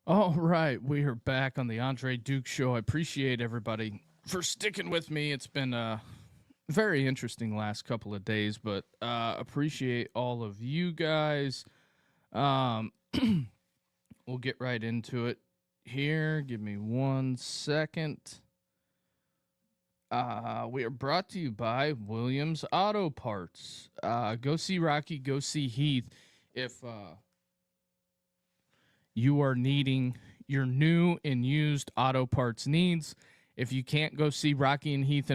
All right, we are back on the Andre Duke Show. I appreciate everybody for sticking with me. It's been a very interesting last couple of days, but appreciate all of you guys. Um, we'll get right into it here. Give me 1 second. We are brought to you by Williams Auto Parts. Go see Rocky, go see Heath. If you are needing your new and used auto parts needs. If you can't go see Rocky and Heath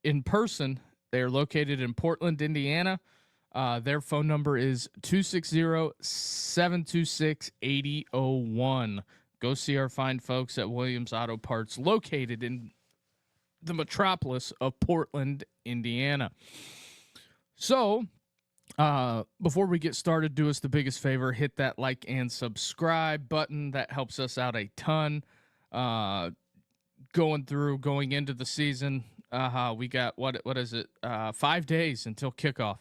in person, they are located in Portland, Indiana. Their phone number is 260-726-8001. Go see our fine folks at Williams Auto Parts, located in the metropolis of Portland, Indiana. So, before we get started, do us the biggest favor, hit that like and subscribe button. That helps us out a ton. Going into the season, we got what is it? 5 days until kickoff.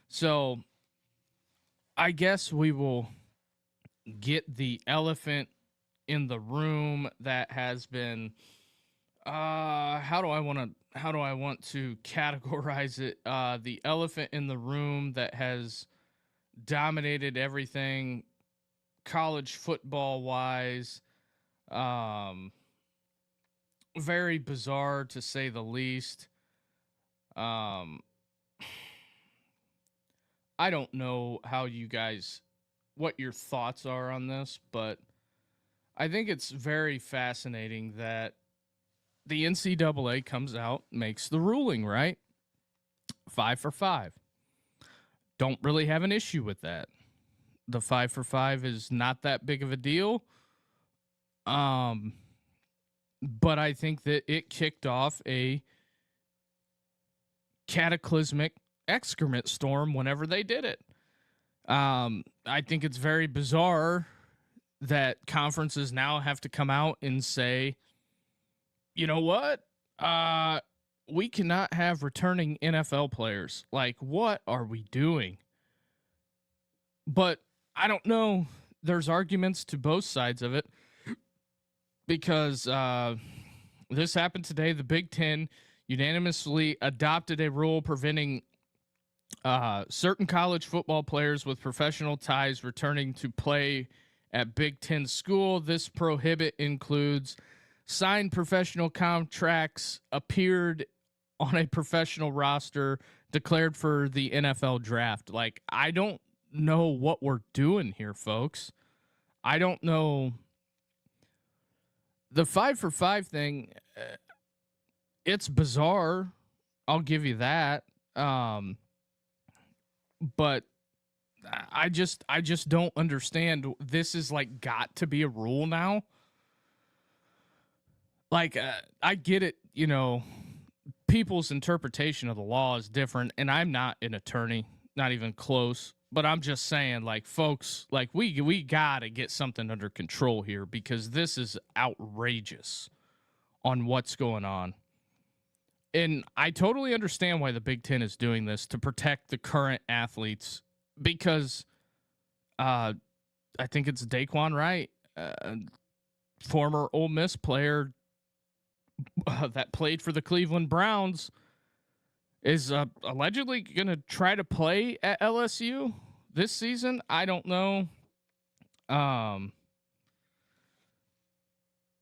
So I guess we will get the elephant in the room that has been how do I want to categorize it? The elephant in the room that has dominated everything college football wise. Very bizarre to say the least. I don't know what your thoughts are on this, but I think it's very fascinating that the NCAA comes out, makes the ruling, right? 5 for 5. Don't really have an issue with that. The 5 for 5 is not that big of a deal. But I think that it kicked off a cataclysmic excrement storm whenever they did it. I think it's very bizarre that conferences now have to come out and say, you know what? We cannot have returning NFL players. Like, what are we doing? But I don't know. There's arguments to both sides of it because this happened today. The Big Ten unanimously adopted a rule preventing certain college football players with professional ties returning to play at Big Ten school. This prohibit includes signed professional contracts, appeared on a professional roster, declared for the NFL draft. Like, I don't know what we're doing here, folks. I don't know. The 5 for 5 thing, it's bizarre. I'll give you that. But I just don't understand. This is like got to be a rule now. Like, I get it, people's interpretation of the law is different, and I'm not an attorney, not even close, but I'm just saying, like, folks, like, we gotta get something under control here because this is outrageous on what's going on. And I totally understand why the Big Ten is doing this to protect the current athletes because I think it's Daquan Wright, former Ole Miss player, that played for the Cleveland Browns, is allegedly going to try to play at LSU this season. I don't know.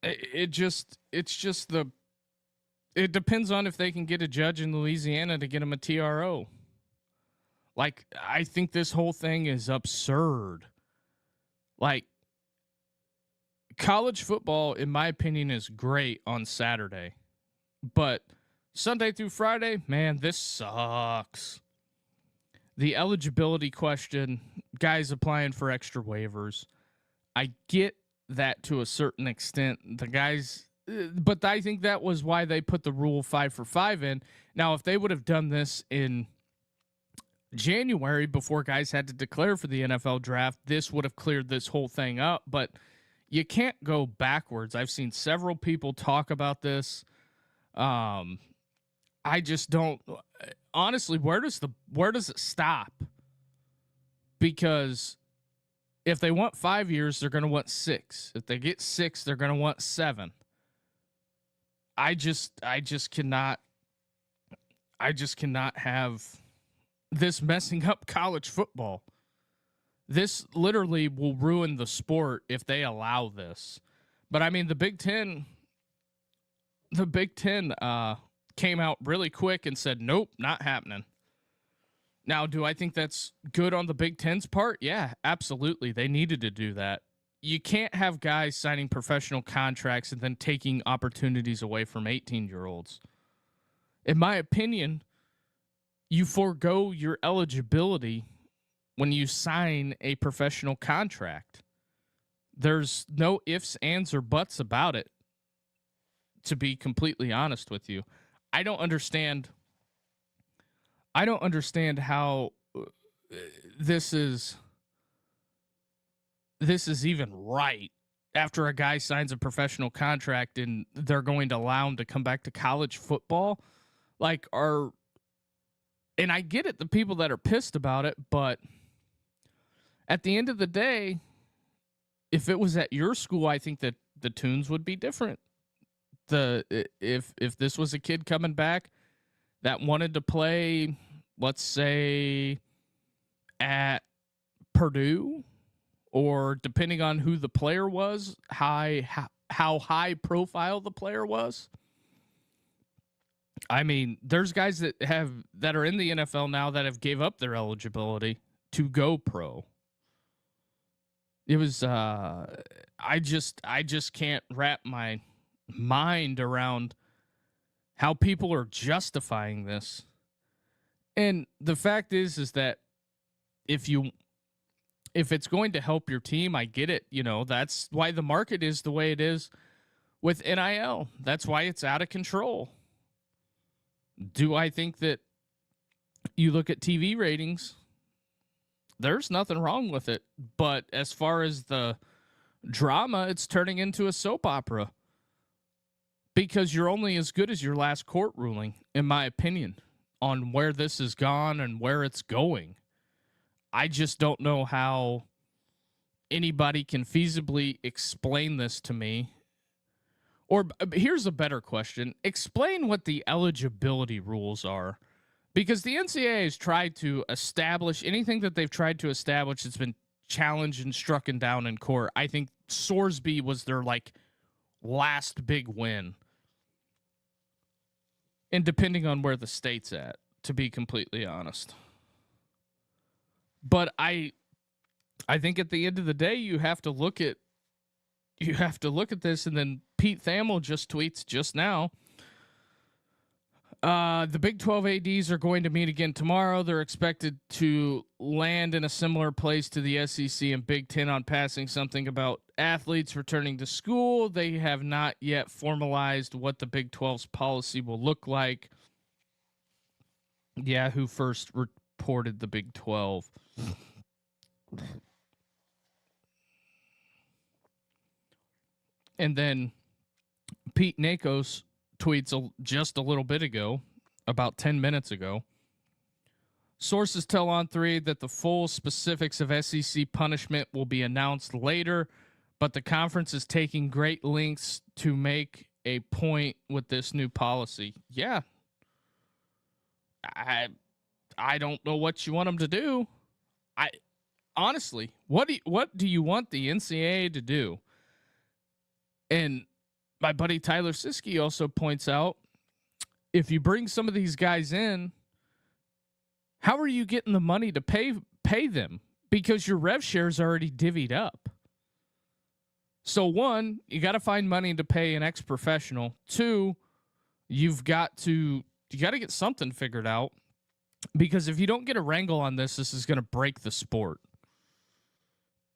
It depends on if they can get a judge in Louisiana to get him a TRO. Like, I think this whole thing is absurd. Like, college football, in my opinion, is great on Saturday. But Sunday through Friday, man, this sucks. The eligibility question, guys applying for extra waivers. I get that to a certain extent. The guys, but I think that was why they put the rule 5 for 5 in. Now, if they would have done this in January before guys had to declare for the NFL draft, this would have cleared this whole thing up. But you can't go backwards. I've seen several people talk about this. I just don't. Honestly, where does it stop? Because If they want 5 years, they're going to want 6. If they get 6, they're going to want 7. I just cannot have this messing up college football. This literally will ruin the sport if they allow this. But I mean, the Big Ten came out really quick and said, nope, not happening. Now, do I think that's good on the Big Ten's part? Yeah, absolutely. They needed to do that. You can't have guys signing professional contracts and then taking opportunities away from 18-year-olds. In my opinion, you forego your eligibility when you sign a professional contract. There's no ifs, ands, or buts about it, to be completely honest with you. I don't understand how this is even right after a guy signs a professional contract and they're going to allow him to come back to college football. And I get it, the people that are pissed about it, but at the end of the day, if it was at your school, I think that the tunes would be different. If this was a kid coming back that wanted to play, let's say, at Purdue, or depending on who the player was, how high profile the player was. I mean, there's guys that are in the NFL now that have gave up their eligibility to go pro. It was I just can't wrap my mind around how people are justifying this. And the fact is that if it's going to help your team, I get it. You know, that's why the market is the way it is with NIL. That's why it's out of control. Do I think that you look at TV ratings, there's nothing wrong with it. But as far as the drama, it's turning into a soap opera. Because you're only as good as your last court ruling, in my opinion, on where this has gone and where it's going. I just don't know how anybody can feasibly explain this to me. Or here's a better question. Explain what the eligibility rules are. Because the NCAA has tried to establish anything that they've tried to establish that's been challenged and struck down in court. I think Sorsby was their last big win. And depending on where the state's at, to be completely honest. But I think at the end of the day, you have to look at this, and then Pete Thamel just tweets just now. The Big 12 ADs are going to meet again tomorrow. They're expected to land in a similar place to the SEC and Big Ten on passing something about athletes returning to school. They have not yet formalized what the Big 12's policy will look like. Yeah, who first reported the Big 12? And then Pete Nakos tweets just a little bit ago, about 10 minutes ago. Sources tell On3 that the full specifics of SEC punishment will be announced later, but the conference is taking great lengths to make a point with this new policy. Yeah. I don't know what you want them to do. Honestly, what do you want the NCAA to do? And my buddy Tyler Siskey also points out, if you bring some of these guys in, how are you getting the money to pay them? Because your rev share is already divvied up. So one, you got to find money to pay an ex-professional. Two, you got to get something figured out, because if you don't get a wrangle on this is going to break the sport,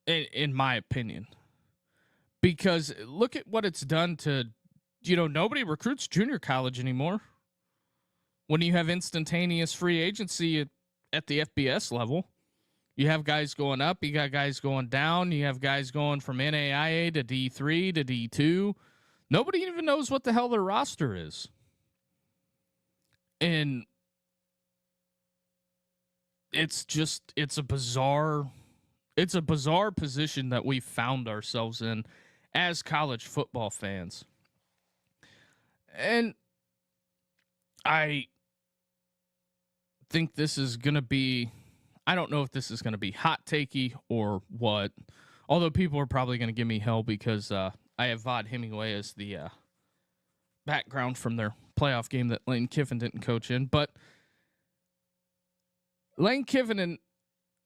in my opinion. Because look at what it's done to, nobody recruits junior college anymore. When you have instantaneous free agency at the FBS level, you have guys going up, you got guys going down, you have guys going from NAIA to D3 to D2. Nobody even knows what the hell their roster is. And it's a bizarre It's a bizarre position that we found ourselves in as college football fans. And I think this is going to be, I don't know if this is going to be hot takey or what, although people are probably going to give me hell because I have Vaught Hemingway as the background from their playoff game that Lane Kiffin didn't coach in. But Lane Kiffin and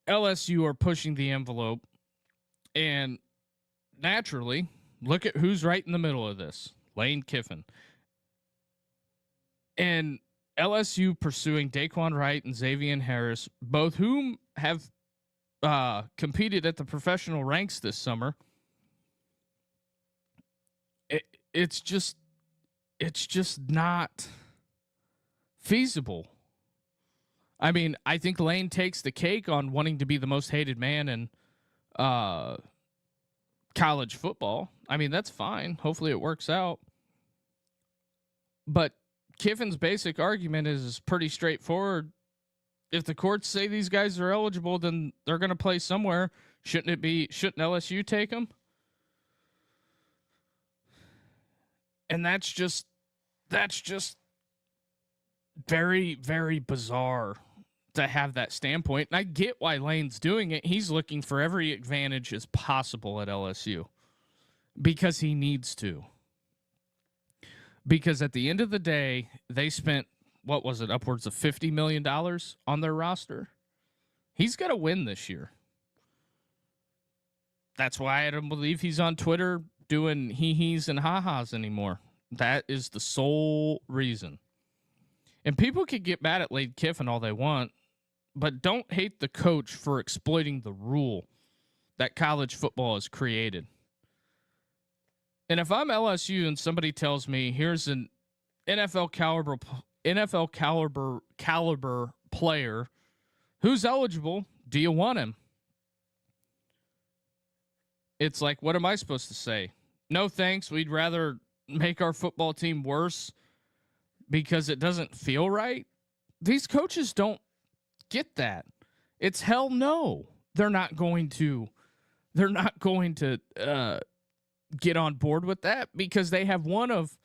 LSU are pushing the envelope, and naturally, look at who's right in the middle of this. Lane Kiffin. And LSU pursuing Daquan Wright and Xavier Harris, both whom have competed at the professional ranks this summer. It's just not feasible. I mean, I think Lane takes the cake on wanting to be the most hated man in college football. I mean, that's fine. Hopefully it works out. But Kiffin's basic argument is pretty straightforward. If the courts say these guys are eligible, then they're going to play somewhere. Shouldn't LSU take them? And that's just very, very bizarre to have that standpoint. And I get why Lane's doing it. He's looking for every advantage as possible at LSU because he needs to. Because at the end of the day, they spent, what was it, upwards of $50 million on their roster. He's got to win this year. That's why I don't believe he's on Twitter doing hee-hees and ha-has anymore. That is the sole reason. And people can get mad at Lane Kiffin all they want, but don't hate the coach for exploiting the rule that college football has created. And if I'm LSU and somebody tells me here's an NFL caliber player who's eligible, do you want him? It's like, what am I supposed to say? No thanks. We'd rather make our football team worse because it doesn't feel right. These coaches don't get that. It's hell no. They're not going to get on board with that because they have one of,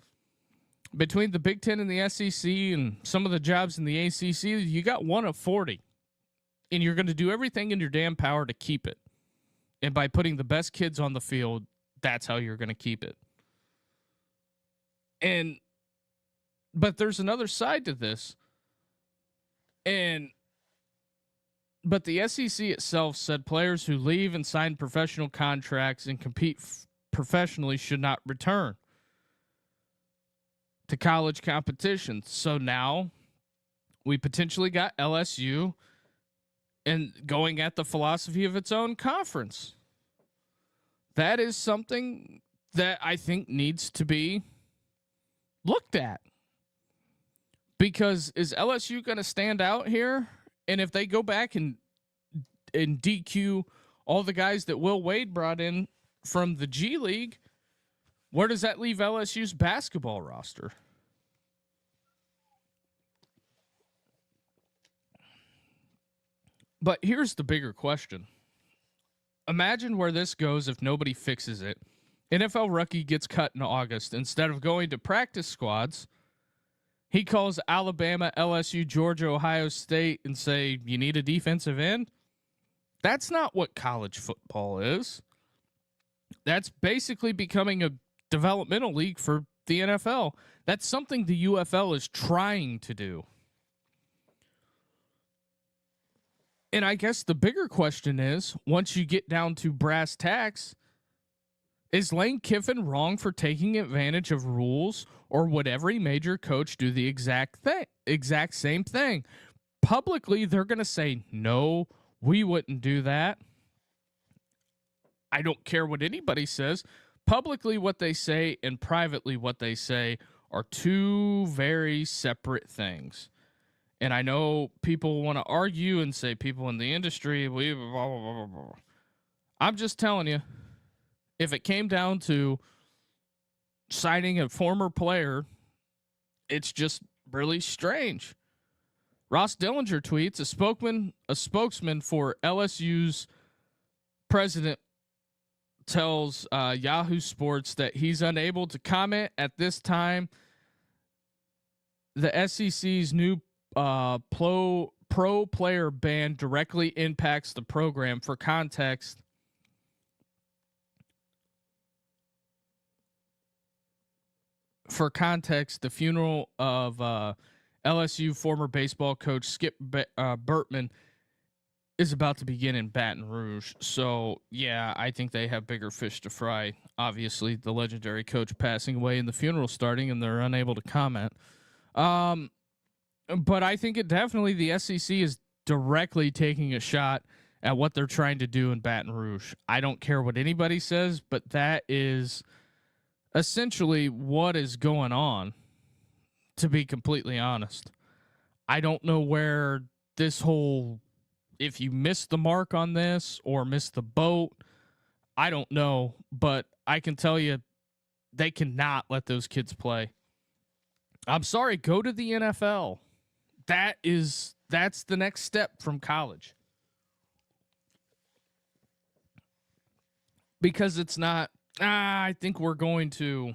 between the Big Ten and the SEC and some of the jobs in the ACC, you got one of 40. And you're going to do everything in your damn power to keep it. And by putting the best kids on the field, that's how you're going to keep it. But there's another side to this. But the SEC itself said players who leave and sign professional contracts and compete professionally should not return to college competition. So now we potentially got LSU and going at the philosophy of its own conference. That is something that I think needs to be looked at. Because is LSU going to stand out here? And if they go back and DQ all the guys that Will Wade brought in from the G League, where does that leave LSU's basketball roster? But here's the bigger question. Imagine where this goes if nobody fixes it. NFL rookie gets cut in August. Instead of going to practice squads, he calls Alabama, LSU, Georgia, Ohio State and say, you need a defensive end? That's not what college football is. That's basically becoming a developmental league for the NFL. That's something the UFL is trying to do. And I guess the bigger question is, once you get down to brass tacks, is Lane Kiffin wrong for taking advantage of rules, or would every major coach do the exact same thing? Publicly, they're going to say, no, we wouldn't do that. I don't care what anybody says. Publicly, what they say and privately, what they say are two very separate things. And I know people want to argue and say people in the industry, blah, blah, blah, blah, blah. I'm just telling you, if it came down to signing a former player, it's just really strange. Ross Dillinger tweets, a spokesman for LSU's president tells Yahoo Sports that he's unable to comment at this time. The SEC's new pro player ban directly impacts the program. For context, the funeral of LSU former baseball coach Skip Bertman is about to begin in Baton Rouge. So, yeah, I think they have bigger fish to fry. Obviously, the legendary coach passing away and the funeral starting, and they're unable to comment. But I think it definitely, the SEC is directly taking a shot at what they're trying to do in Baton Rouge. I don't care what anybody says, but that is essentially what is going on, to be completely honest. I don't know where this whole, if you missed the mark on this or missed the boat, I don't know, but I can tell you they cannot let those kids play. I'm sorry, go to the NFL. That's the next step from college. Because it's not, I think we're going to,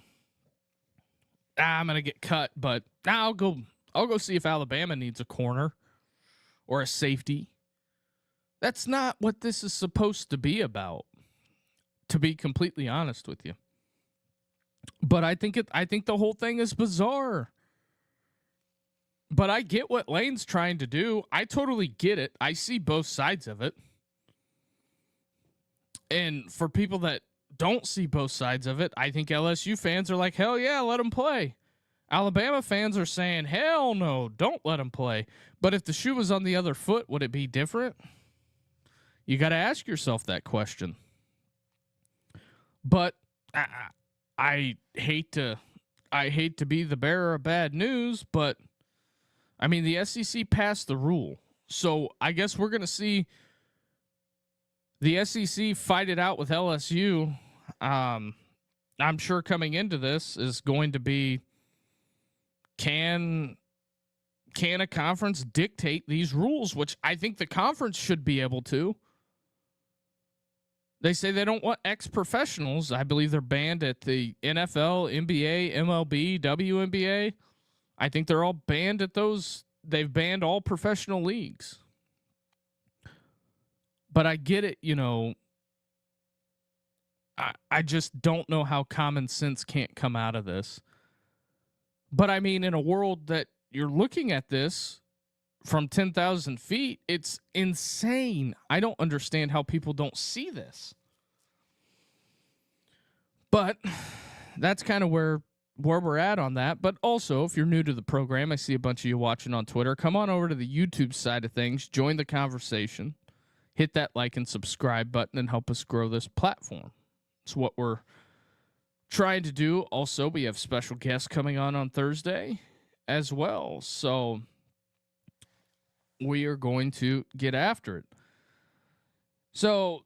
I'm going to get cut, but I'll go see if Alabama needs a corner or a safety. That's not what this is supposed to be about, to be completely honest with you. But I think the whole thing is bizarre. But I get what Lane's trying to do. I totally get it. I see both sides of it. And for people that don't see both sides of it, I think LSU fans are like, hell yeah, let them play. Alabama fans are saying, hell no, don't let them play. But if the shoe was on the other foot, would it be different? You got to ask yourself that question. But I hate to be the bearer of bad news, but I mean, the SEC passed the rule. So I guess we're going to see the SEC fight it out with LSU. I'm sure coming into this is going to be, can a conference dictate these rules, which I think the conference should be able to. They say they don't want ex-professionals. I believe they're banned at the NFL, NBA, MLB, WNBA. I think they're all banned at those. They've banned all professional leagues. But I get it, you know. I just don't know how common sense can't come out of this. But I mean, in a world that you're looking at this from 10,000 feet, it's insane. I don't understand how people don't see this. But that's kind of where we're at on that. But also, if you're new to the program, I see a bunch of you watching on Twitter. Come on over to the YouTube side of things. Join the conversation. Hit that like and subscribe button and help us grow this platform. It's what we're trying to do. Also, we have special guests coming on Thursday as well. So we are going to get after it. So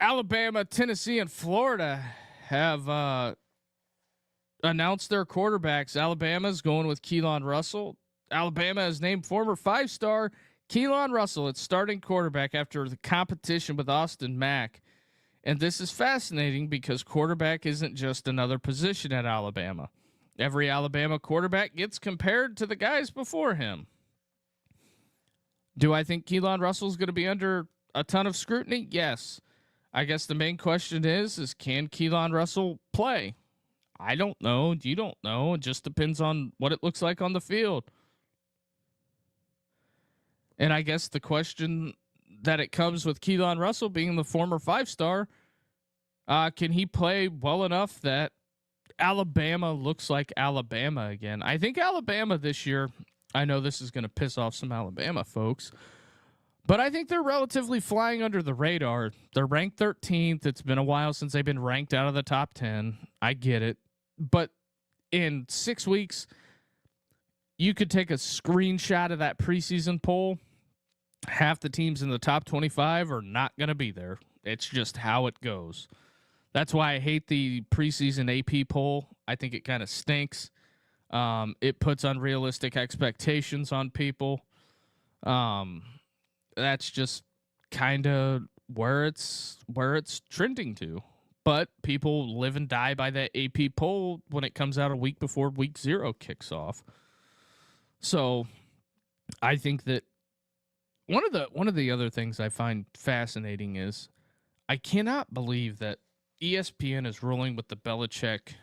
Alabama, Tennessee, and Florida have announced their quarterbacks. Alabama's going with Keelon Russell. Alabama has named former 5-star Keelon Russell its starting quarterback after the competition with Austin Mack. And this is fascinating because quarterback isn't just another position at Alabama. Every Alabama quarterback gets compared to the guys before him. Do I think Keelon Russell is going to be under a ton of scrutiny? Yes. I guess the main question is can Keelon Russell play? I don't know. You don't know. It just depends on what it looks like on the field. And I guess the question that it comes with Keelon Russell being the former 5-star, can he play well enough that Alabama looks like Alabama again? I think Alabama this year, I know this is going to piss off some Alabama folks, but I think they're relatively flying under the radar. They're ranked 13th. It's been a while since they've been ranked out of the top 10. I get it. But in 6 weeks, you could take a screenshot of that preseason poll. Half the teams in the top 25 are not going to be there. It's just how it goes. That's why I hate the preseason AP poll. I think it kind of stinks. It puts unrealistic expectations on people. That's just kind of where it's trending to. But people live and die by that AP poll when it comes out a week before week 0 kicks off. So I think that one of the other things I find fascinating is I cannot believe that ESPN is rolling with the Belichick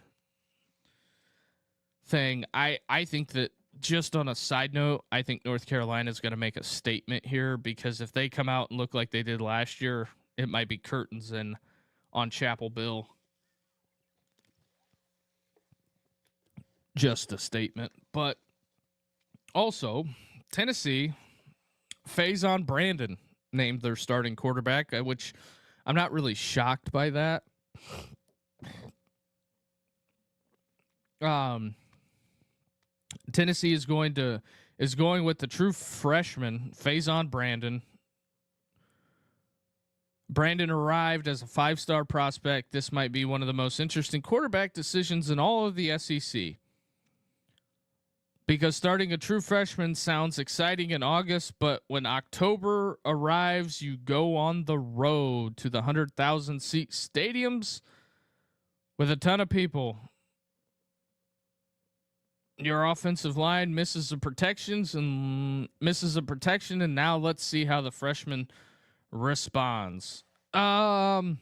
thing. I think that, just on a side note, I think North Carolina is going to make a statement here, because if they come out and look like they did last year, it might be curtains in on Chapel Bill. Just a statement. But also, Tennessee, Faizon Brandon named their starting quarterback, which I'm not really shocked by that. Tennessee is going with the true freshman, Faizon Brandon. Brandon arrived as a 5-star prospect. This might be one of the most interesting quarterback decisions in all of the SEC. Because starting a true freshman sounds exciting in August, but when October arrives, you go on the road to the 100,000-seat stadiums with a ton of people. Your offensive line misses a protection, and now let's see how the freshman responds. Although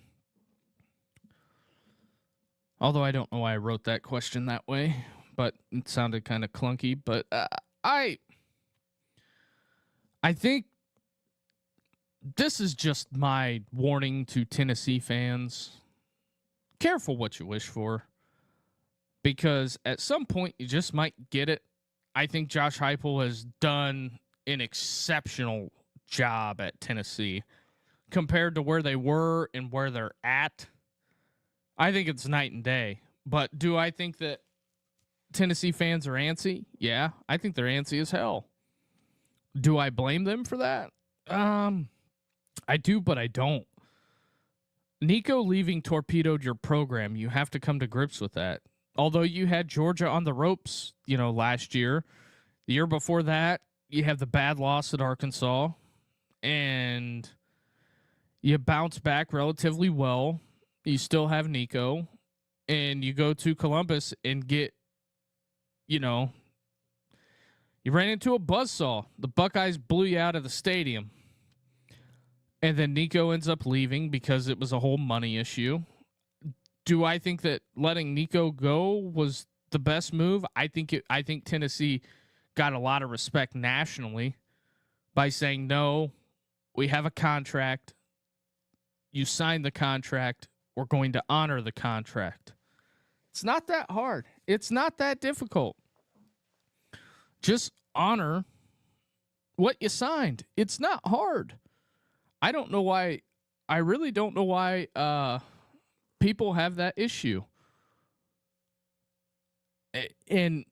I don't know why I wrote that question that way, but it sounded kind of clunky. But I think this is just my warning to Tennessee fans. Careful what you wish for, because at some point you just might get it. I think Josh Heupel has done an exceptional job at Tennessee compared to where they were and where they're at. I think it's night and day. But do I think that Tennessee fans are antsy? Yeah, I think they're antsy as hell. Do I blame them for that? I do, but I don't. Nico leaving torpedoed your program. You have to come to grips with that. Although you had Georgia on the ropes, last year. The year before that, you have the bad loss at Arkansas. And you bounce back relatively well. You still have Nico. And you go to Columbus and get, you ran into a buzzsaw. The Buckeyes blew you out of the stadium. And then Nico ends up leaving because it was a whole money issue. Do I think that letting Nico go was the best move? I think Tennessee got a lot of respect nationally by saying, no, we have a contract. You signed the contract. We're going to honor the contract. It's not that hard. It's not that difficult. Just honor what you signed. It's not hard. I don't know why. I really don't know why people have that issue. And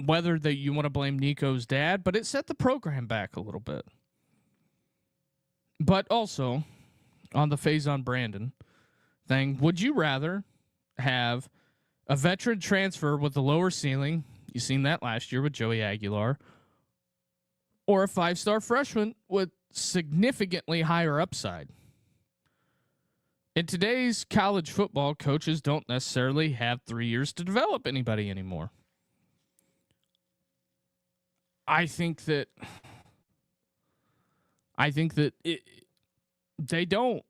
whether that you want to blame Nico's dad, but it set the program back a little bit. But also, on the Faizon Brandon thing, would you rather have a veteran transfer with a lower ceiling? You seen that last year with Joey Aguilar. Or a 5-star freshman with significantly higher upside. In today's college football, coaches don't necessarily have 3 years to develop anybody anymore. I think that they don't.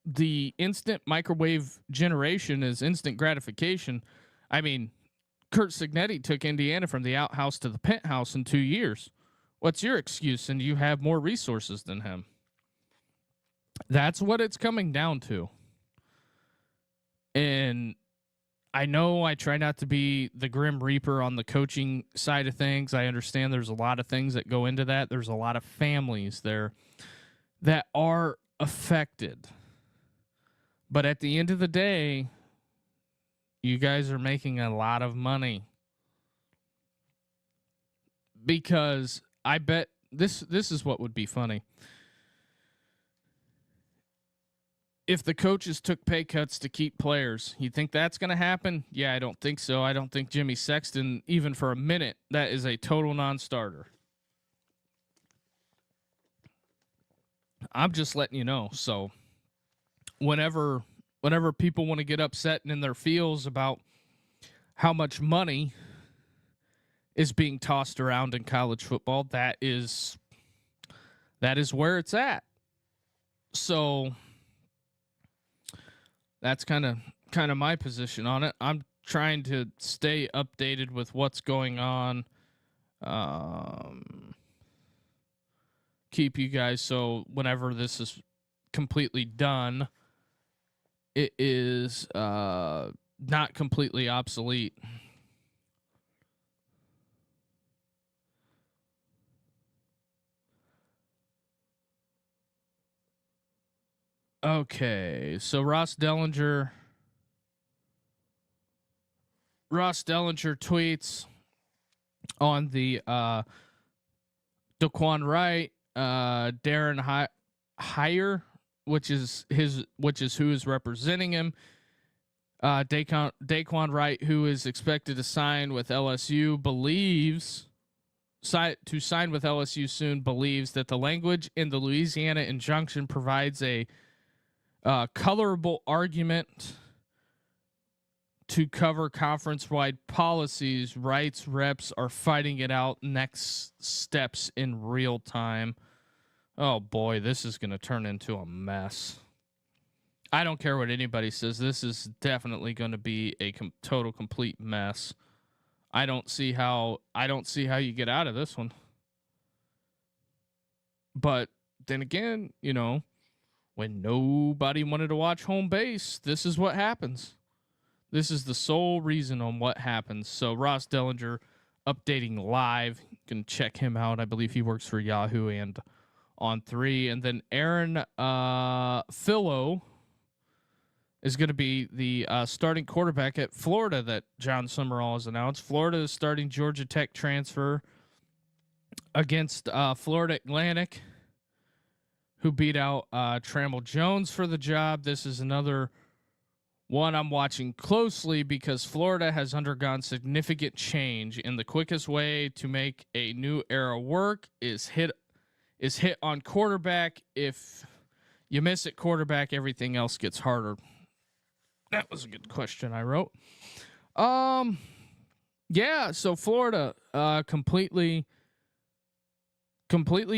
The instant microwave generation is instant gratification. I mean, Kurt Signetti took Indiana from the outhouse to the penthouse in 2 years. What's your excuse? And you have more resources than him. That's what it's coming down to. And I know I try not to be the Grim Reaper on the coaching side of things. I understand there's a lot of things that go into that. There's a lot of families there that are affected. But at the end of the day, you guys are making a lot of money. Because I bet this is what would be funny. If the coaches took pay cuts to keep players, you think that's going to happen? Yeah, I don't think so. I don't think Jimmy Sexton, even for a minute, that is a total non-starter. I'm just letting you know. So whenever people want to get upset and in their feels about how much money is being tossed around in college football, that is where it's at. So that's kind of my position on it. I'm trying to stay updated with what's going on. Keep you guys, so whenever this is completely done, it is not completely obsolete. Okay, so Ross Dellinger tweets on the Daquan Wright, Darren Heyer, which is who is representing him. Daquan Wright, who is expected to sign with LSU, sign with LSU soon, believes that the language in the Louisiana injunction provides a colorable argument to cover conference-wide policies. Wright's reps are fighting it out next steps in real time. Oh boy, this is going to turn into a mess. I don't care what anybody says. This is definitely going to be a total complete mess. I don't see how you get out of this one. But then again, when nobody wanted to watch home base, this is what happens. This is the sole reason on what happens. So Ross Dellinger updating live. You can check him out. I believe he works for Yahoo and On3. And then Aaron Philo is going to be the starting quarterback at Florida that John Summerall has announced. Florida is starting Georgia Tech transfer against Florida Atlantic, who beat out Trammell Jones for the job. This is another one I'm watching closely because Florida has undergone significant change, and the quickest way to make a new era work is hit on quarterback. If you miss at quarterback, everything else gets harder. That was a good question I wrote. Yeah, so Florida completely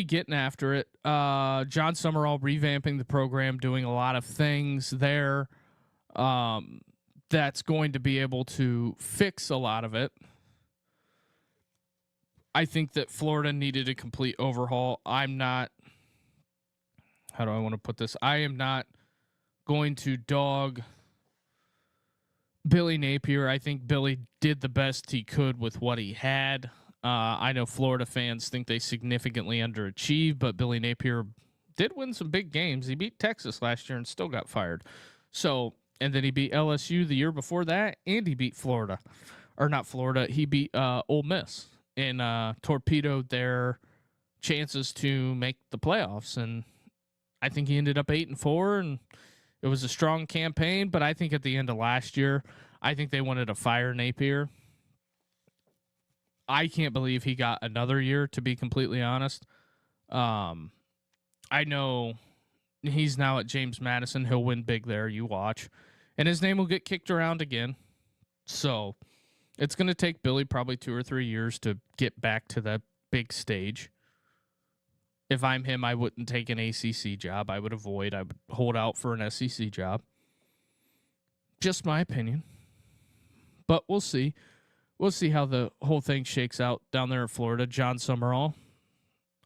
getting after it. John Summerall revamping the program, doing a lot of things there. That's going to be able to fix a lot of it. I think that Florida needed a complete overhaul. How do I want to put this? I am not going to dog Billy Napier. I think Billy did the best he could with what he had. I know Florida fans think they significantly underachieved, but Billy Napier did win some big games. He beat Texas last year and still got fired. So, and then he beat LSU the year before that, and he beat Florida. Or not Florida, he beat Ole Miss and torpedoed their chances to make the playoffs. And I think he ended up 8-4, and it was a strong campaign. But I think at the end of last year, I think they wanted to fire Napier. I can't believe he got another year, to be completely honest. I know he's now at James Madison. He'll win big there. You watch. And his name will get kicked around again. So it's going to take Billy probably 2 or 3 years to get back to that big stage. If I'm him, I wouldn't take an ACC job. I would hold out for an SEC job. Just my opinion. But we'll see. We'll see how the whole thing shakes out down there in Florida. John Summerall,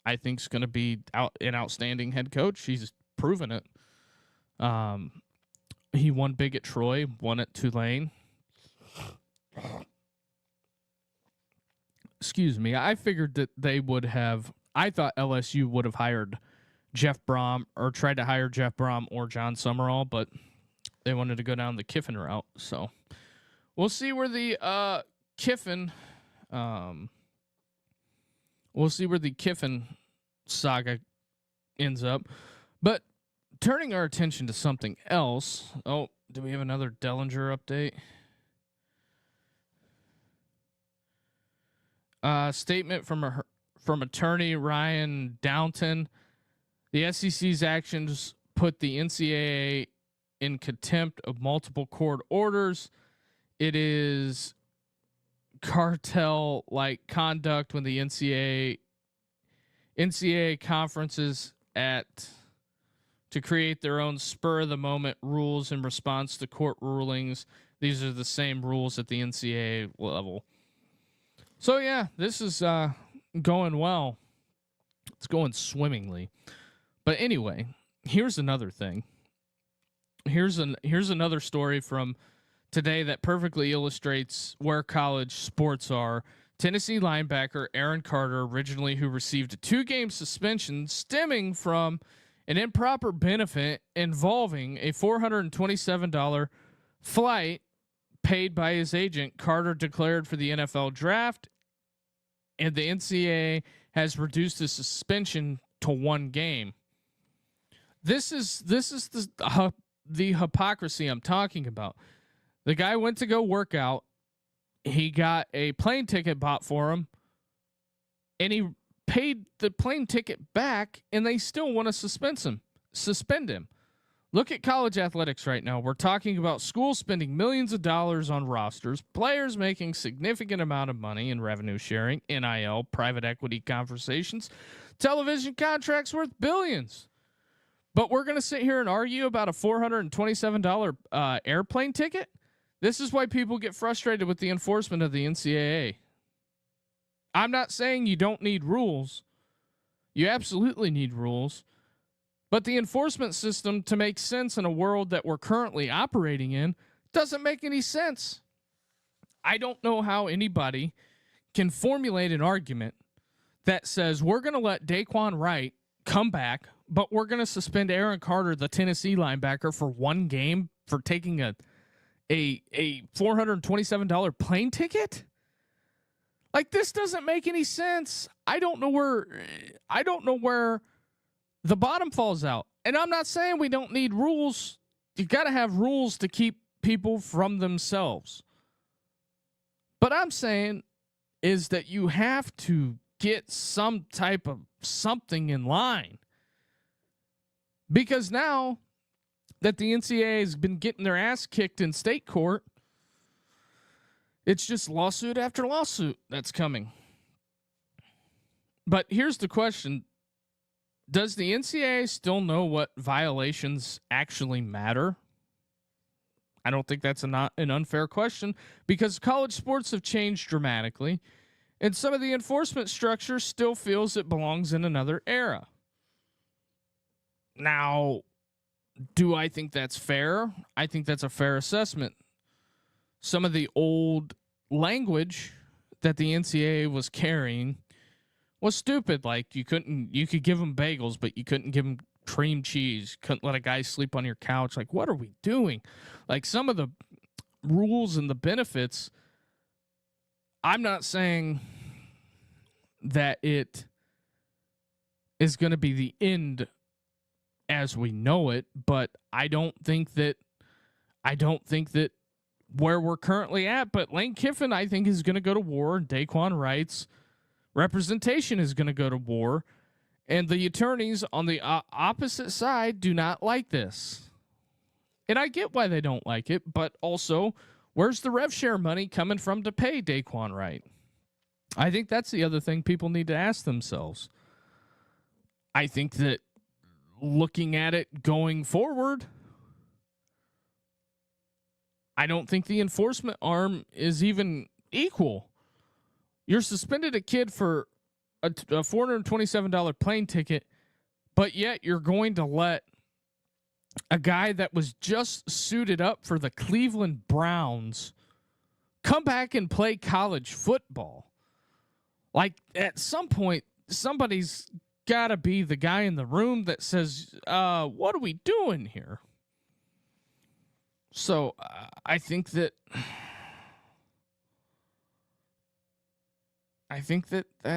I think, is going to be an outstanding head coach. He's proven it. He won big at Troy, won at Tulane. Excuse me. I figured that they would have. I thought LSU would have hired Jeff Brom or tried to hire Jeff Brom or John Summerall, but they wanted to go down the Kiffin route. So we'll see where the Kiffin saga ends up. But turning our attention to something else. Oh, do we have another Dellinger update? Statement from attorney Ryan Downton. The SEC's actions put the NCAA in contempt of multiple court orders. It is cartel-like conduct when the NCAA conferences to create their own spur-of-the-moment rules in response to court rulings. These are the same rules at the NCAA level. So, yeah, this is going well. It's going swimmingly. But anyway, here's another thing. Here's another story from today that perfectly illustrates where college sports are. Tennessee linebacker Aaron Carter, originally who received a 2-game suspension stemming from an improper benefit involving a $427 flight paid by his agent. Carter declared for the NFL draft, and the NCAA has reduced the suspension to 1 game. This is the hypocrisy I'm talking about. The guy went to go work out. He got a plane ticket bought for him, and he paid the plane ticket back, and they still want to suspend him. Look at college athletics right now. We're talking about schools spending millions of dollars on rosters, players making significant amount of money in revenue sharing, NIL, private equity conversations, television contracts worth billions. But we're going to sit here and argue about a $427 airplane ticket? This is why people get frustrated with the enforcement of the NCAA. I'm not saying you don't need rules. You absolutely need rules. But the enforcement system, to make sense in a world that we're currently operating in, doesn't make any sense. I don't know how anybody can formulate an argument that says we're going to let Daquan Wright come back, but we're going to suspend Aaron Carter, the Tennessee linebacker, for 1 game for taking a $427 plane ticket. Like, this doesn't make any sense. I don't know where the bottom falls out. And I'm not saying we don't need rules. You got to have rules to keep people from themselves. But I'm saying is that you have to get some type of something in line. Because now that the NCAA has been getting their ass kicked in state court, it's just lawsuit after lawsuit that's coming. But here's the question. Does the NCAA still know what violations actually matter? I don't think that's an unfair question, because college sports have changed dramatically, and some of the enforcement structure still feels it belongs in another era. Now, do I think that's fair? I think that's a fair assessment. Some of the old language that the NCAA was carrying was stupid. Like, you could give them bagels, but you couldn't give them cream cheese. Couldn't let a guy sleep on your couch. Like, what are we doing? Like, some of the rules and the benefits, I'm not saying that it is going to be the end as we know it, but I don't think that where we're currently at, but Lane Kiffin, I think, is going to go to war, and Daquan Wright's representation is going to go to war, and the attorneys on the opposite side do not like this. And I get why they don't like it, but also, where's the rev share money coming from to pay Daquan Wright? I think that's the other thing people need to ask themselves. I think that looking at it going forward, I don't think the enforcement arm is even equal. You're suspended a kid for a $427 plane ticket, but yet you're going to let a guy that was just suited up for the Cleveland Browns come back and play college football. Like, at some point, somebody's got to be the guy in the room that says, what are we doing here? So I think that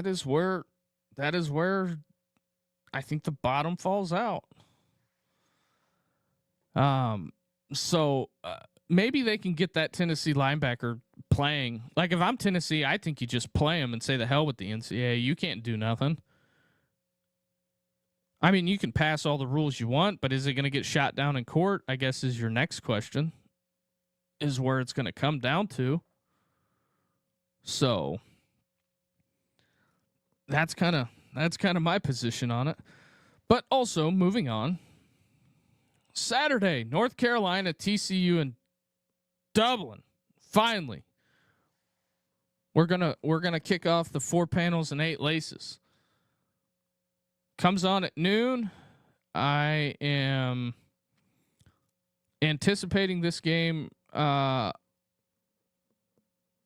is where I think the bottom falls out. So maybe they can get that Tennessee linebacker playing. Like, if I'm Tennessee, I think you just play him and say the hell with the NCAA. You can't do nothing. I mean, you can pass all the rules you want, but is it going to get shot down in court? I guess is your next question. Is where it's going to come down to. So that's kind of my position on it. But also moving on. Saturday, North Carolina, TCU, and Dublin. Finally, we're gonna kick off the 4 panels and 8 laces. Comes on at noon. I am anticipating this game.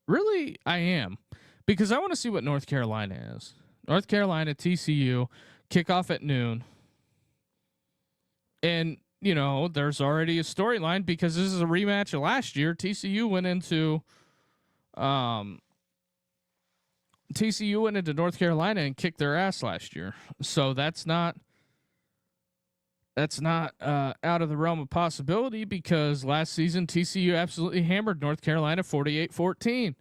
Really, I am, because I want to see what North Carolina is. North Carolina, TCU, kickoff at noon. And, you know, there's already a storyline because this is a rematch of last year. TCU went into North Carolina and kicked their ass last year. So that's not out of the realm of possibility, because last season TCU absolutely hammered North Carolina 48-14.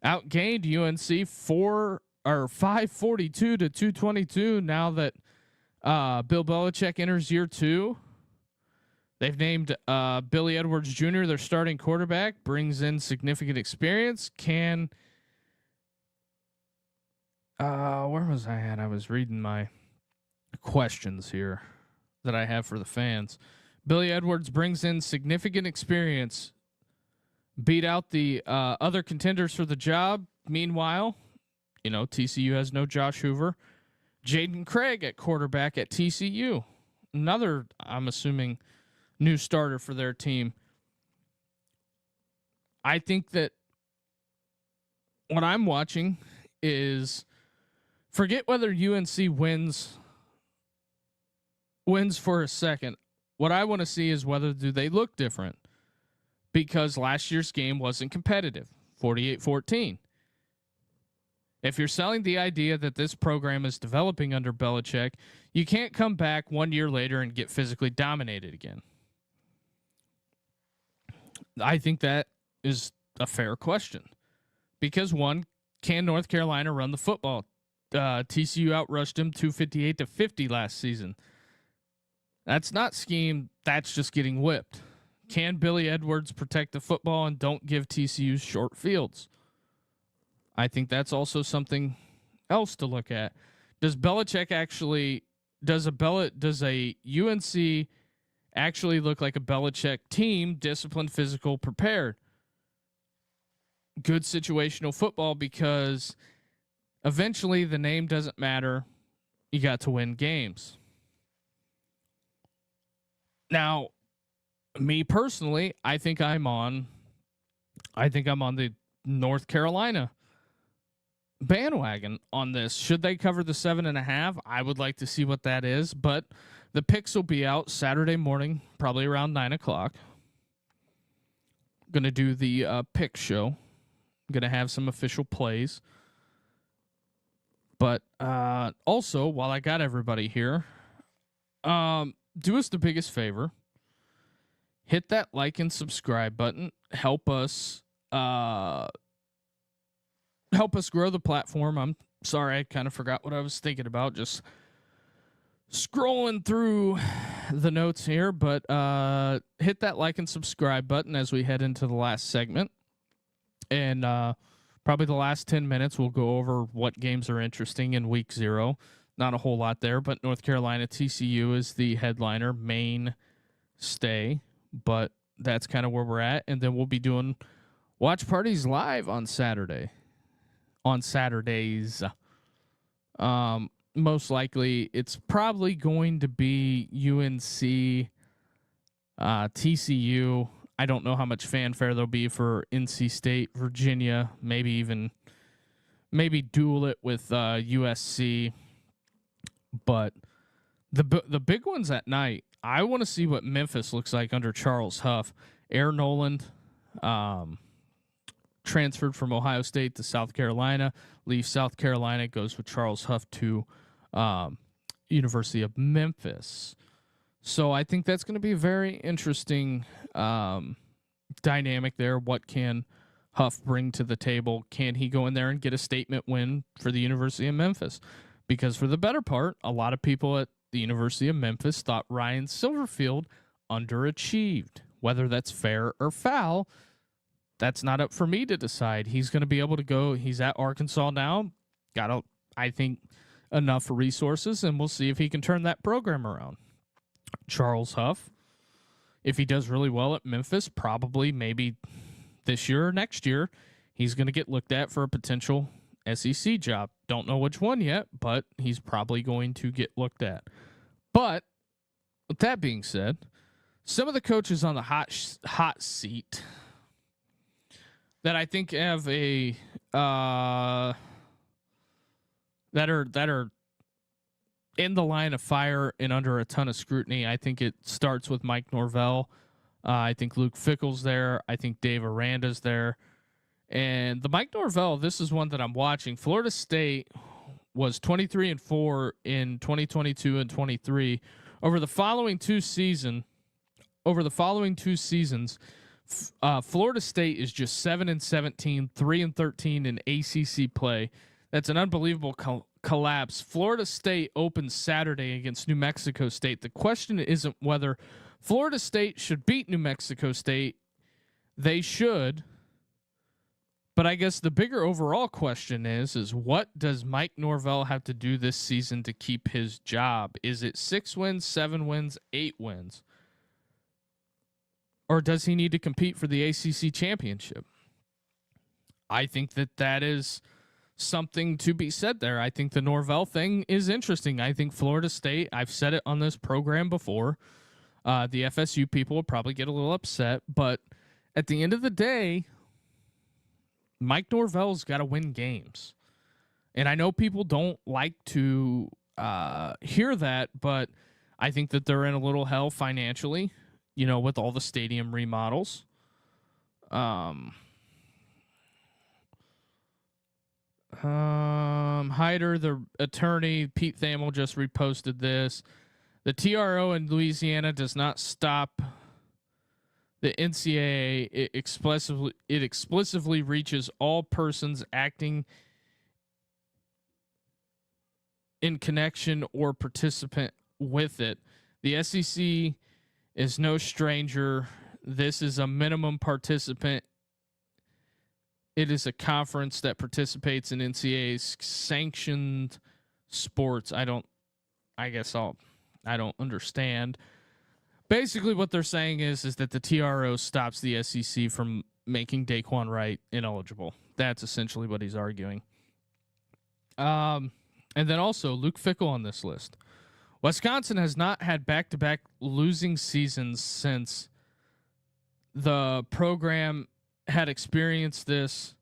Outgained UNC 542 to 222 now that Bill Belichick enters year 2. They've named Billy Edwards Jr. their starting quarterback, brings in significant experience. Where was I at? I was reading my questions here that I have for the fans. Billy Edwards brings in significant experience, beat out the other contenders for the job. Meanwhile, you know, TCU has no Josh Hoover. Jaden Craig at quarterback at TCU. Another, I'm assuming, new starter for their team. I think that what I'm watching is, forget whether UNC wins for a second. What I want to see is whether do they look different, because last year's game wasn't competitive, 48-14. If you're selling the idea that this program is developing under Belichick, you can't come back 1 year later and get physically dominated again. I think that is a fair question, because one, can North Carolina run the football? TCU outrushed them 258-50 last season. That's not scheme. That's just getting whipped. Can Billy Edwards protect the football and don't give TCU short fields? I think that's also something else to look at. Does Belichick actually, does a UNC actually look like a Belichick team, disciplined, physical, prepared? Good situational football, because eventually the name doesn't matter. You got to win games. Now, me personally, I think I'm on the North Carolina bandwagon on this. Should they cover the 7.5? I would like to see what that is, but the picks will be out Saturday morning, probably around 9:00. Going to do the pick show. Going to have some official plays. But also, while I got everybody here, do us the biggest favor. Hit that like and subscribe button. Help us grow the platform. I'm sorry, I kind of forgot what I was thinking about, just scrolling through the notes here. But hit that like and subscribe button as we head into the last segment. And probably the last 10 minutes, we'll go over what games are interesting in week 0. Not a whole lot there, but North Carolina TCU is the headliner, mainstay. But that's kind of where we're at. And then we'll be doing watch parties live on Saturdays. Most likely, it's probably going to be UNC, TCU. I don't know how much fanfare there'll be for NC State, Virginia, maybe duel it with USC. But the big ones at night, I want to see what Memphis looks like under Charles Huff. Air Noland transferred from Ohio State to South Carolina, leaves South Carolina, goes with Charles Huff to University of Memphis. So I think that's going to be a very interesting dynamic there. What can Huff bring to the table? Can he go in there and get a statement win for the University of Memphis? Because for the better part, a lot of people at the University of Memphis thought Ryan Silverfield underachieved. Whether that's fair or foul, that's not up for me to decide. He's going to be able to go. He's at Arkansas now. Got, I think, enough resources, and we'll see if he can turn that program around. Charles Huff, if he does really well at Memphis, probably maybe this year or next year, he's going to get looked at for a potential SEC job. Don't know which one yet, but he's probably going to get looked at. But with that being said, some of the coaches on the hot seat that I think have a that are in the line of fire and under a ton of scrutiny. I think it starts with Mike Norvell. I think Luke Fickell's there. I think Dave Aranda's there. And the Mike Norvell, this is one that I'm watching. Florida State was 23-4 in 2022 and 23. Over the following two seasons, Florida State is just 7-17, 3-13 in ACC play. That's an unbelievable collapse. Florida State opens Saturday against New Mexico State. The question isn't whether Florida State should beat New Mexico State. They should. But I guess the bigger overall question is what does Mike Norvell have to do this season to keep his job? Is it 6 wins, 7 wins, 8 wins? Or does he need to compete for the ACC championship? I think that is something to be said there. I think the Norvell thing is interesting. I think Florida State, I've said it on this program before, the FSU people will probably get a little upset, but at the end of the day, Mike Norvell's got to win games. And I know people don't like to hear that, but I think that they're in a little hell financially, with all the stadium remodels. Hyder, the attorney, Pete Thamel just reposted this. The TRO in Louisiana does not stop the NCAA. It explicitly reaches all persons acting in connection or participant with it. The SEC is no stranger. This is a minimum participant. It is a conference that participates in NCAA's sanctioned sports. I don't understand. Basically what they're saying is that the TRO stops the SEC from making Daquan Wright ineligible. That's essentially what he's arguing. And then also Luke Fickell on this list. Wisconsin has not had back-to-back losing seasons since the program had experienced this.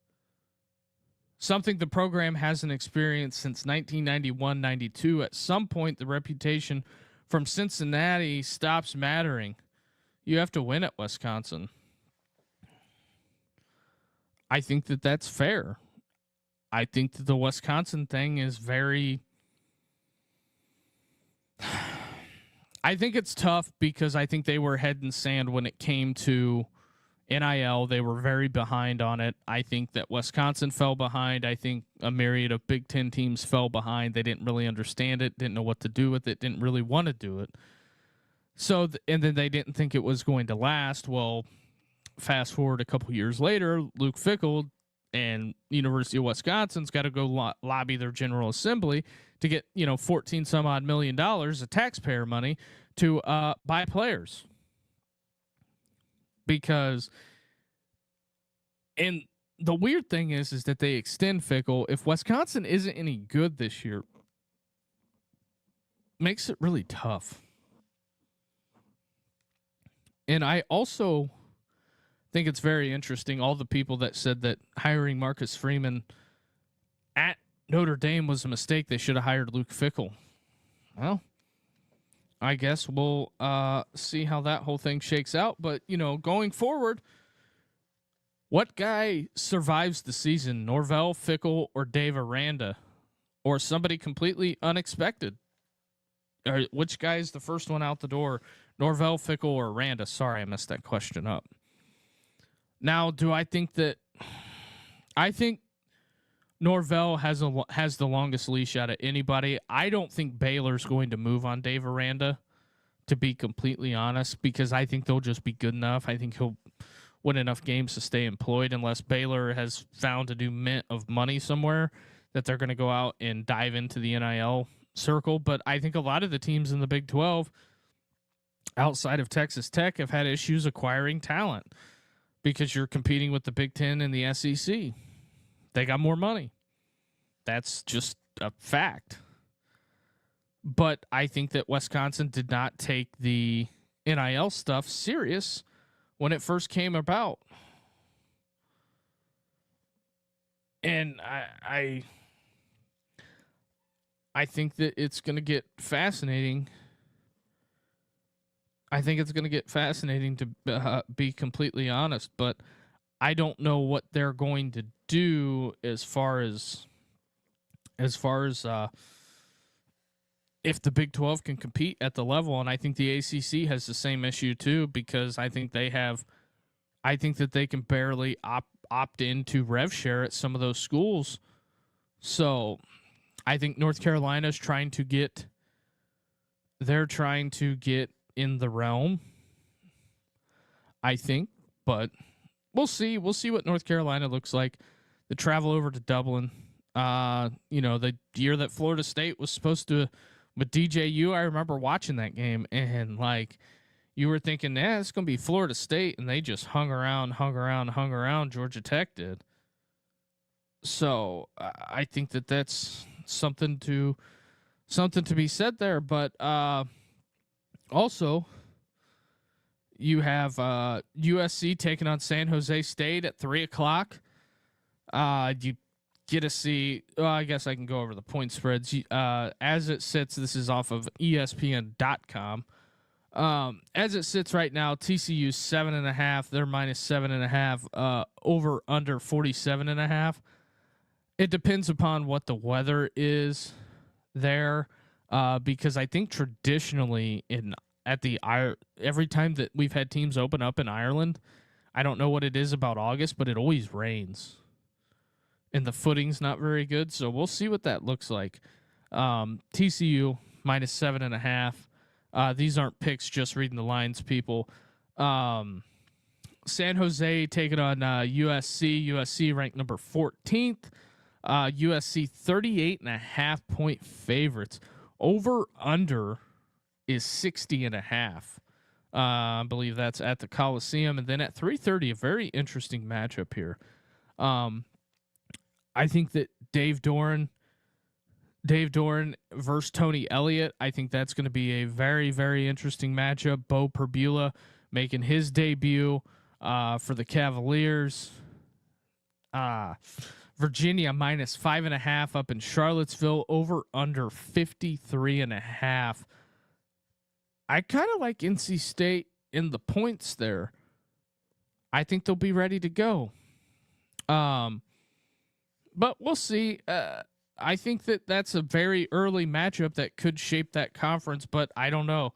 Something the program hasn't experienced since 1991-92. At some point, the reputation from Cincinnati stops mattering. You have to win at Wisconsin. I think that that's fair. I think that the Wisconsin thing is very... I think it's tough because I think they were head in sand when it came to NIL. They were very behind on it. I think that Wisconsin fell behind. I think a myriad of Big Ten teams fell behind. They didn't really understand it, didn't know what to do with it, didn't really want to do it. So, and then they didn't think it was going to last. Well, fast forward a couple years later, Luke Fickell and University of Wisconsin's got to go lobby their General Assembly to get, $14 some odd million of taxpayer money to buy players. Because, and the weird thing is that they extend Fickell. If Wisconsin isn't any good this year, makes it really tough. And I also think it's very interesting, all the people that said that hiring Marcus Freeman at Notre Dame was a mistake. They should have hired Luke Fickell. Well, I guess we'll see how that whole thing shakes out. But, going forward, what guy survives the season? Norvell, Fickell, or Dave Aranda? Or somebody completely unexpected? Or which guy is the first one out the door? Norvell, Fickell, or Aranda? Sorry, I messed that question up. Now, do I think that... I think Norvell has the longest leash out of anybody. I don't think Baylor's going to move on Dave Aranda, to be completely honest, because I think they'll just be good enough. I think he'll win enough games to stay employed unless Baylor has found a new mint of money somewhere that they're going to go out and dive into the NIL circle. But I think a lot of the teams in the Big 12 outside of Texas Tech have had issues acquiring talent because you're competing with the Big 10 and the SEC. They got more money. That's just a fact. But I think that Wisconsin did not take the NIL stuff serious when it first came about. And I think that it's going to get fascinating. I think it's going to get fascinating to be completely honest, but I don't know what they're going to do as far as if the Big 12 can compete at the level. And I think the ACC has the same issue too, because I think that they can barely opt into rev share at some of those schools. So I think North Carolina's trying to get in the realm, I think, but we'll see. We'll see what North Carolina looks like. The travel over to Dublin, the year that Florida State was supposed to with DJU, I remember watching that game, and like you were thinking, it's going to be Florida State, and they just hung around. Georgia Tech did. So I think that that's something to be said there. But also, you have USC taking on San Jose State at 3:00. You get to see. Well, I guess I can go over the point spreads. As it sits, this is off of ESPN.com. As it sits right now, TCU 7.5. They're minus 7.5. Over under 47.5. It depends upon what the weather is there, because I think traditionally every time that we've had teams open up in Ireland, I don't know what it is about August, but it always rains, and the footing's not very good. So we'll see what that looks like. TCU minus 7.5. These aren't picks, just reading the lines, people. San Jose taking on USC. USC ranked number 14th. USC 38.5 point favorites. Over under is 60.5. I believe that's at the Coliseum. And then at 3:30, a very interesting matchup here. I think that Dave Doran versus Tony Elliott, I think that's going to be a very, very interesting matchup. Bo Perbula making his debut for the Cavaliers. Virginia minus 5.5 up in Charlottesville. Over under 53.5. I kind of like NC State in the points there. I think they'll be ready to go. But we'll see. I think that that's a very early matchup that could shape that conference, but I don't know.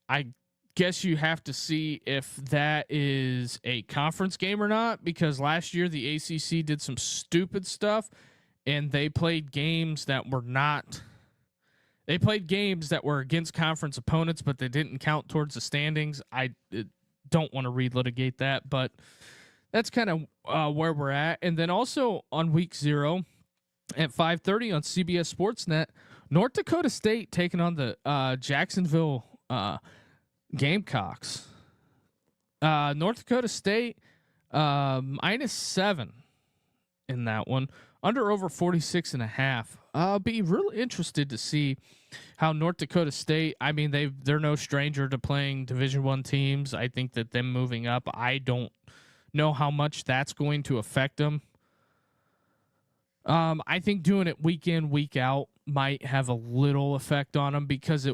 I guess you have to see if that is a conference game or not, because last year the ACC did some stupid stuff and they played games that were not. They played games that were against conference opponents, but they didn't count towards the standings. I don't want to relitigate that, but that's kind of where we're at. And then also on week 0 at 5:30 on CBS Sportsnet, North Dakota State taking on the Jacksonville Gamecocks. North Dakota State minus 7 in that one. Under over 46.5. I'll be really interested to see how North Dakota State. I mean, they're no stranger to playing Division I teams. I think that them moving up, I don't know how much that's going to affect them. I think doing it week in, week out might have a little effect on them, because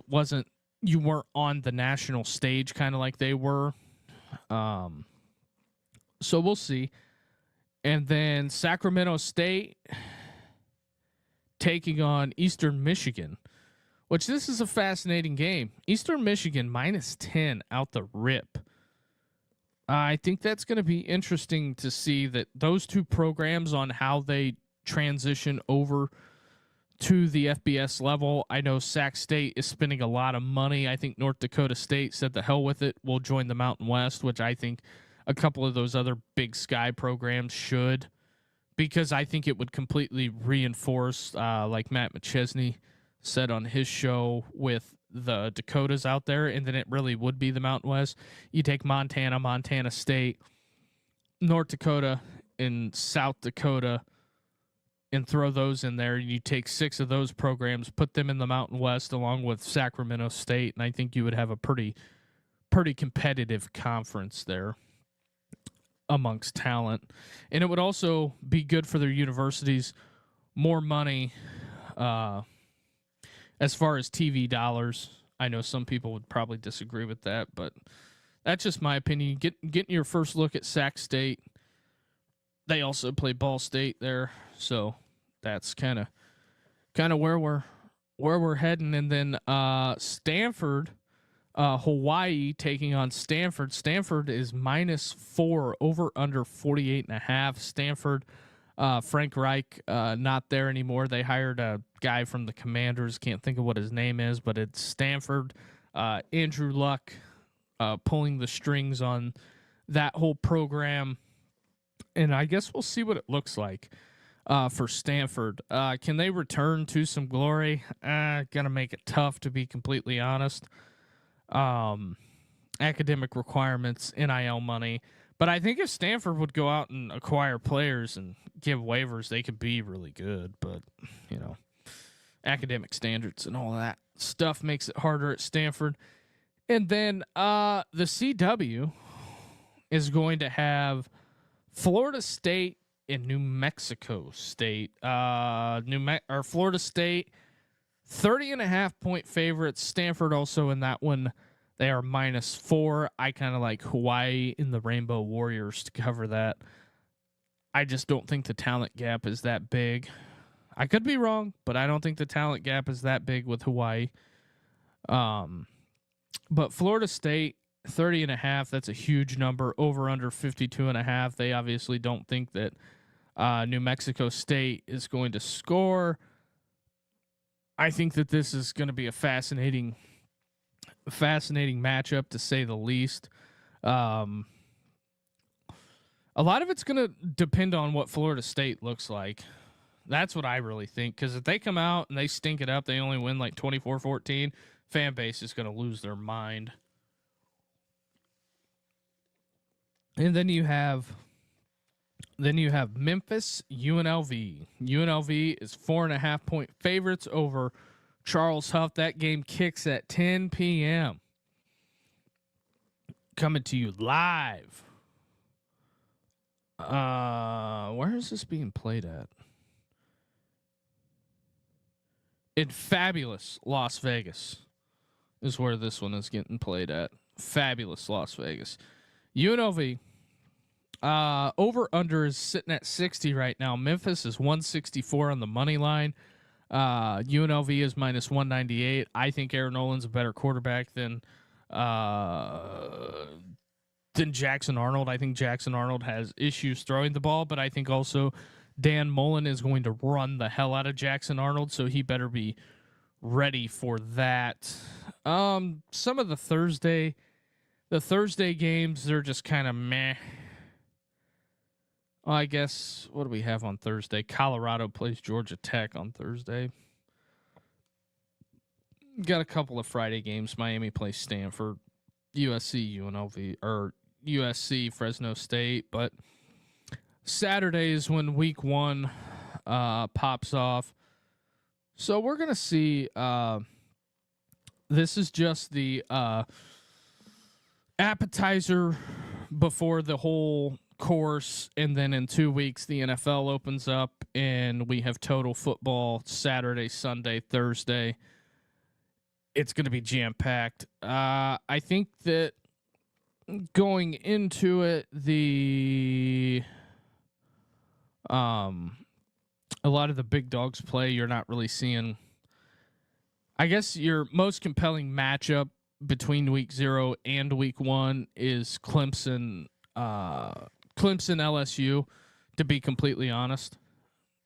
you weren't on the national stage kind of like they were. So we'll see. And then Sacramento State taking on Eastern Michigan, which this is a fascinating game. Eastern Michigan minus 10 out the rip. I think that's going to be interesting to see that those two programs on how they transition over to the FBS level. I know Sac State is spending a lot of money. I think North Dakota State said the hell with it. We'll join the Mountain West, which I think a couple of those other Big Sky programs should, because I think it would completely reinforce, like Matt McChesney said on his show, with the Dakotas out there, and then it really would be the Mountain West. You take Montana, Montana State, North Dakota, and South Dakota, and throw those in there. You take 6 of those programs, put them in the Mountain West along with Sacramento State, and I think you would have a pretty competitive conference there amongst talent. And it would also be good for their universities, more money as far as TV dollars. I know some people would probably disagree with that, but that's just my opinion. Getting your first look at Sac State. They also play Ball State there, so that's kind of where we're heading. And then Stanford, Hawaii taking on Stanford. Stanford is -4, over under 48.5. Stanford, Frank Reich not there anymore. They hired a guy from the Commanders. Can't think of what his name is, but it's Stanford. Andrew Luck pulling the strings on that whole program. And I guess we'll see what it looks like for Stanford. Can they return to some glory? Gonna make it tough, to be completely honest. Academic requirements, NIL money. But I think if Stanford would go out and acquire players and give waivers, they could be really good. But, academic standards and all that stuff makes it harder at Stanford. And then the CW is going to have Florida State and New Mexico State. Florida State, 30.5-point favorites. Stanford also in that one. They are -4. I kind of like Hawaii in the Rainbow Warriors to cover that. I just don't think the talent gap is that big. I could be wrong, but I don't think the talent gap is that big with Hawaii. But Florida State, 30.5, that's a huge number. Over under 52.5. They obviously don't think that New Mexico State is going to score. I think that this is going to be a fascinating matchup, to say the least. A lot of it's going to depend on what Florida State looks like. That's what I really think, because if they come out and they stink it up, they only win like 24-14, fan base is going to lose their mind. And then you have Memphis, UNLV. UNLV is 4.5-point favorites over Charles Huff. That game kicks at 10 p.m. Coming to you live. Where is this being played at? In fabulous Las Vegas is where this one is getting played at. Fabulous Las Vegas. UNLV, over under is sitting at 60 right now. Memphis is 164 on the money line. UNLV is -198. I think Aaron Nolan's a better quarterback than Jackson Arnold. I think Jackson Arnold has issues throwing the ball, but I think also Dan Mullen is going to run the hell out of Jackson Arnold, so he better be ready for that. Some of the Thursday games, they're just kind of meh. Well, I guess, what do we have on Thursday? Colorado plays Georgia Tech on Thursday. Got a couple of Friday games. Miami plays Stanford, USC, UNLV, or USC, Fresno State. But Saturday is when week 1 pops off. So we're going to see. This is just the appetizer before the whole course, and then in 2 weeks the NFL opens up and we have total football Saturday, Sunday, Thursday. It's going to be jam-packed. I think that going into it, a lot of the big dogs play. You're not really seeing, I guess your most compelling matchup between week 0 and week 1 is Clemson LSU, to be completely honest.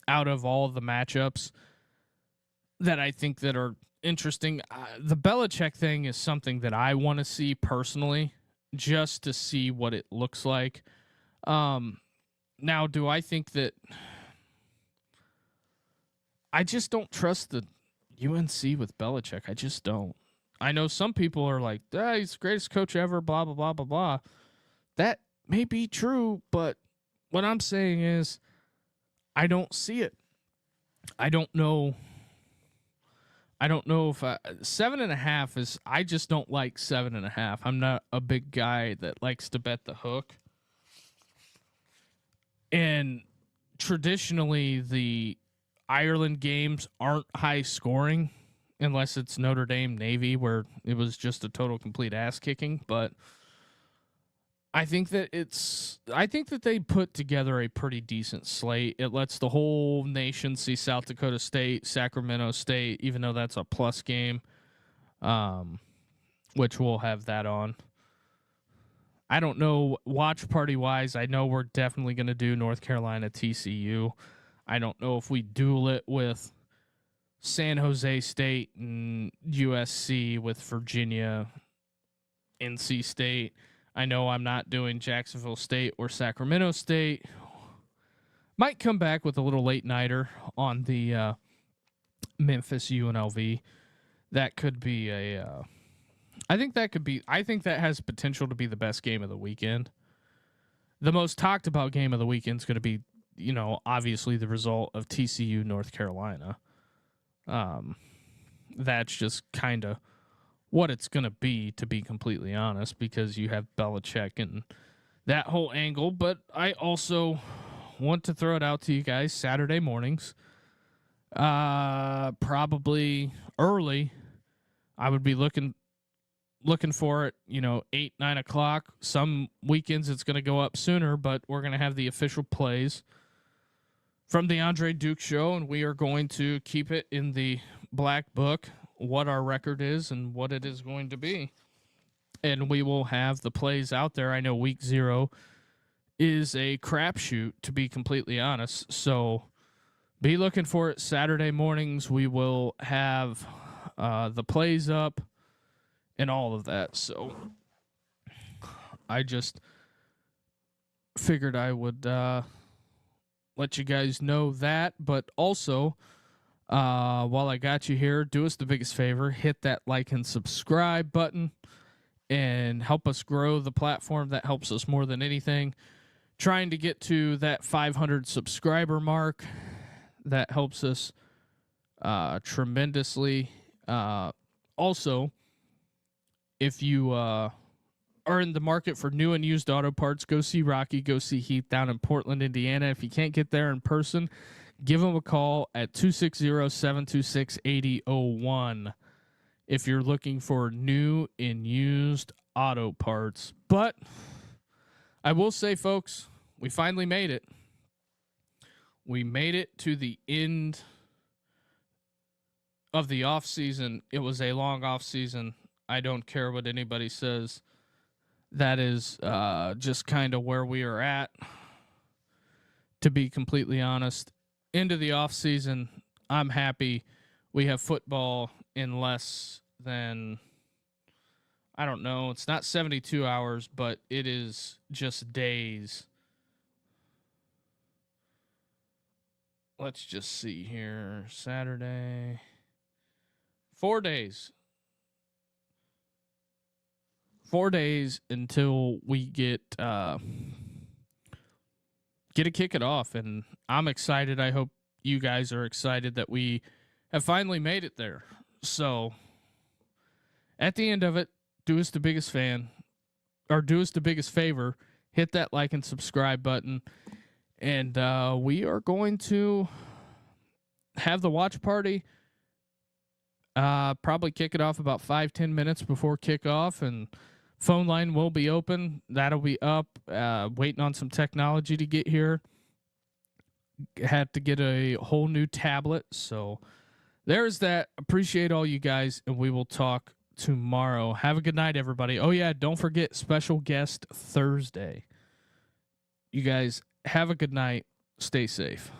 out of all the matchups that I think that are interesting. The Belichick thing is something that I want to see personally, just to see what it looks like. Now, do I think that I just don't trust the UNC with Belichick? I just don't. I know some people are like, he's the greatest coach ever, blah, blah, blah, blah, blah. That may be true, but what I'm saying is I don't see it. I don't know. I don't know if 7.5 is, I just don't like 7.5. I'm not a big guy that likes to bet the hook. And traditionally, the Ireland games aren't high scoring unless it's Notre Dame Navy, where it was just a total complete ass kicking. But I think that they put together a pretty decent slate. It lets the whole nation see South Dakota State, Sacramento State, even though that's a plus game, which we'll have that on. I don't know, watch party wise. I know we're definitely going to do North Carolina TCU. I don't know if we duel it with San Jose State and USC with Virginia, NC State. I know I'm not doing Jacksonville State or Sacramento State. Might come back with a little late nighter on the Memphis UNLV. That could be I think that has potential to be the best game of the weekend. The most talked about game of the weekend is going to be, obviously the result of TCU North Carolina. That's just kind of what it's going to be completely honest, because you have Belichick and that whole angle. But I also want to throw it out to you guys Saturday mornings, probably early. I would be looking for it, 8, 9 o'clock. Some weekends it's going to go up sooner, but we're going to have the official plays from the Andre Duke Show, and we are going to keep it in the black book, what our record is and what it is going to be. And we will have the plays out there. I know week 0 is a crapshoot, to be completely honest. So be looking for it Saturday mornings. We will have the plays up and all of that. So I just figured I would let you guys know that. But also, while I got you here, do us the biggest favor, hit that like and subscribe button and help us grow the platform. That helps us more than anything. Trying to get to that 500 subscriber mark, that helps us tremendously. Also, if you are in the market for new and used auto parts, go see Rocky, go see Heath down in Portland, Indiana. If you can't get there in person, give them a call at 260-726-8001 if you're looking for new and used auto parts. But I will say, folks, we finally made it. We made it to the end of the off season. It was a long off season. I don't care what anybody says. That is just kind of where we are at, to be completely honest. Into the off season, I'm happy. We have football in less than, I don't know, it's not 72 hours, but it is just days. Let's just see here. Saturday. 4 days. 4 days until we get to kick it off, and I'm excited. I hope you guys are excited that we have finally made it there. So at the end of it, do us the biggest favor, hit that like and subscribe button, and we are going to have the watch party. Probably kick it off about 5-10 minutes before kickoff, and phone line will be open. That'll be up. Waiting on some technology to get here. Had to get a whole new tablet. So there's that. Appreciate all you guys, and we will talk tomorrow. Have a good night, everybody. Oh, yeah, don't forget special guest Thursday. You guys have a good night. Stay safe.